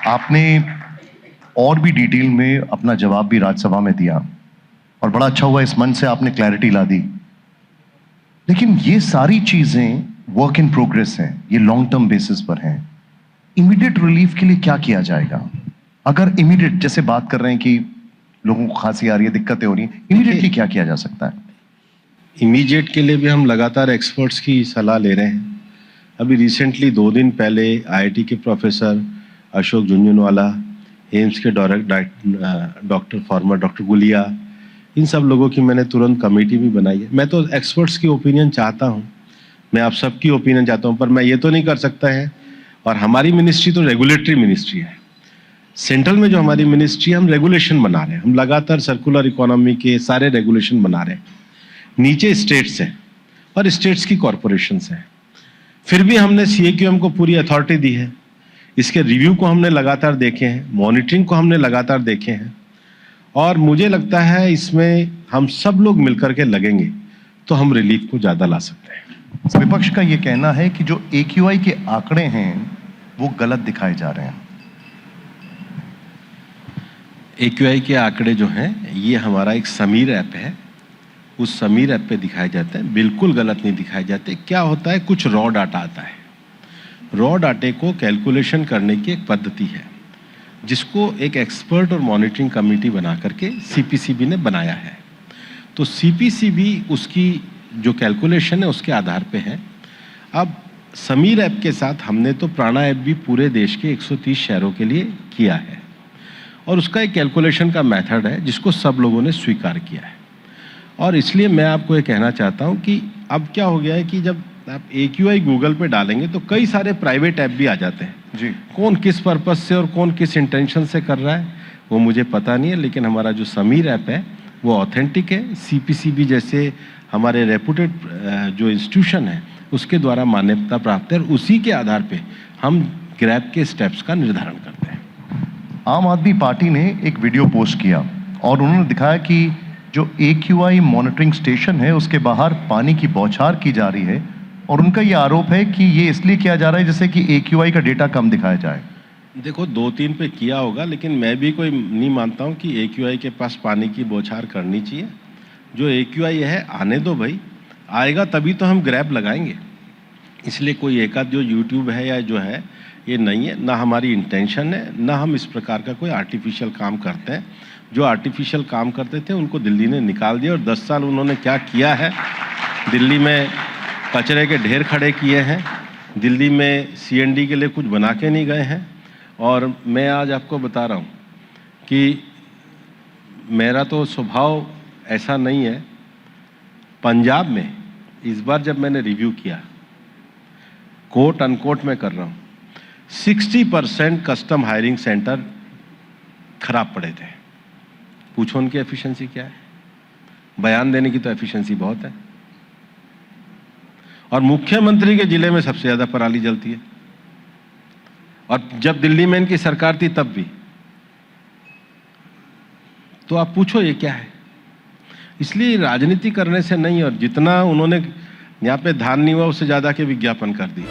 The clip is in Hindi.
आपने और भी डिटेल में अपना जवाब भी राज्यसभा में दिया और बड़ा अच्छा हुआ इस मंच से आपने क्लैरिटी ला दी। लेकिन ये सारी चीजें वर्क इन प्रोग्रेस हैं, ये लॉन्ग टर्म बेसिस पर हैं। इमीडिएट रिलीफ के लिए क्या किया जाएगा? अगर इमीडिएट जैसे बात कर रहे हैं कि लोगों को खांसी आ रही है, दिक्कतें हो रही हैं, इमीडिएटली क्या किया जा सकता है? इमीडिएट के लिए भी हम लगातार एक्सपर्ट्स की सलाह ले रहे हैं। अभी रिसेंटली 2 दिन पहले आईआईटी के प्रोफेसर अशोक झुंझुनवाला, एम्स के डॉक्टर फॉर्मर डॉक्टर गुलिया, इन सब लोगों की मैंने तुरंत कमेटी भी बनाई है। मैं तो एक्सपर्ट्स की ओपिनियन चाहता हूँ, मैं आप सबकी ओपिनियन चाहता हूँ, पर मैं ये तो नहीं कर सकता है। और हमारी मिनिस्ट्री तो रेगुलेटरी मिनिस्ट्री है। सेंट्रल में जो हमारी मिनिस्ट्री है, हम रेगुलेशन बना रहे हैं, हम लगातार सर्कुलर इकोनॉमी के सारे रेगुलेशन बना रहे हैं। नीचे स्टेट्स हैं और स्टेट्स की कॉरपोरेशंस हैं। फिर भी हमने सीएक्यूएम को पूरी अथॉरिटी दी है। इसके रिव्यू को हमने लगातार देखे हैं, मॉनिटरिंग को हमने लगातार देखे हैं, और मुझे लगता है इसमें हम सब लोग मिलकर के लगेंगे तो हम रिलीफ को ज़्यादा ला सकते हैं। विपक्ष का ये कहना है कि जो एक्यूआई के आंकड़े हैं वो गलत दिखाए जा रहे हैं। एक्यूआई के आंकड़े जो हैं, ये हमारा एक समीर ऐप है, उस समीर ऐप पे दिखाए जाते हैं, बिल्कुल गलत नहीं दिखाए जाते। क्या होता है, कुछ रॉ डाटा आता है, रॉ डाटे को कैलकुलेशन करने की एक पद्धति है जिसको एक एक्सपर्ट और मॉनिटरिंग कमेटी बना करके सीपीसीबी ने बनाया है। तो सीपीसीबी उसकी जो कैलकुलेशन है उसके आधार पे है। अब समीर ऐप के साथ हमने तो प्राणा ऐप भी पूरे देश के 130 शहरों के लिए किया है, और उसका एक कैलकुलेशन का मेथड है जिसको सब लोगों ने स्वीकार किया है। और इसलिए मैं आपको ये कहना चाहता हूँ कि अब क्या हो गया है कि जब आप एक्यूआई गूगल पे डालेंगे तो कई सारे प्राइवेट ऐप भी आ जाते हैं जी। कौन किस पर्पस से और कौन किस इंटेंशन से कर रहा है वो मुझे पता नहीं है, लेकिन हमारा जो समीर ऐप है वो ऑथेंटिक है। सीपीसीबी जैसे हमारे रेपुटेड जो इंस्टीट्यूशन है उसके द्वारा मान्यता प्राप्त है, और उसी के आधार पे हम ग्रैब के स्टेप्स का निर्धारण करते हैं। आम आदमी पार्टी ने एक वीडियो पोस्ट किया और उन्होंने दिखाया कि जो एक्यूआई मॉनिटरिंग स्टेशन है उसके बाहर पानी की बौछार की जा रही है, और उनका ये आरोप है कि ये इसलिए किया जा रहा है जैसे कि एक्यूआई का डेटा कम दिखाया जाए। देखो 2-3 पे किया होगा, लेकिन मैं भी कोई नहीं मानता हूँ कि एक्यूआई के पास पानी की बौछार करनी चाहिए। जो एक्यूआई है आने दो भाई, आएगा तभी तो हम ग्रैब लगाएंगे। इसलिए कोई एकाध जो यूट्यूब है या जो है ये नहीं है, ना हमारी इंटेंशन है, ना हम इस प्रकार का कोई आर्टिफिशियल काम करते हैं। जो आर्टिफिशियल काम करते थे उनको दिल्ली ने निकाल दिया, और 10 साल उन्होंने क्या किया है, दिल्ली में कचरे के ढेर खड़े किए हैं, दिल्ली में सीएनडी के लिए कुछ बना के नहीं गए हैं। और मैं आज आपको बता रहा हूँ कि मेरा तो स्वभाव ऐसा नहीं है। पंजाब में इस बार जब मैंने रिव्यू किया, कोट अनकोट में कर रहा हूँ, 60% कस्टम हायरिंग सेंटर खराब पड़े थे। पूछो उनकी एफिशिएंसी क्या है, बयान देने की तो एफिशिएंसी बहुत है। और मुख्यमंत्री के जिले में सबसे ज्यादा पराली जलती है, और जब दिल्ली में इनकी सरकार थी तब भी। तो आप पूछो ये क्या है। इसलिए राजनीति करने से नहीं, और जितना उन्होंने यहाँ पे धान नहीं हुआ उससे ज्यादा के विज्ञापन कर दिए।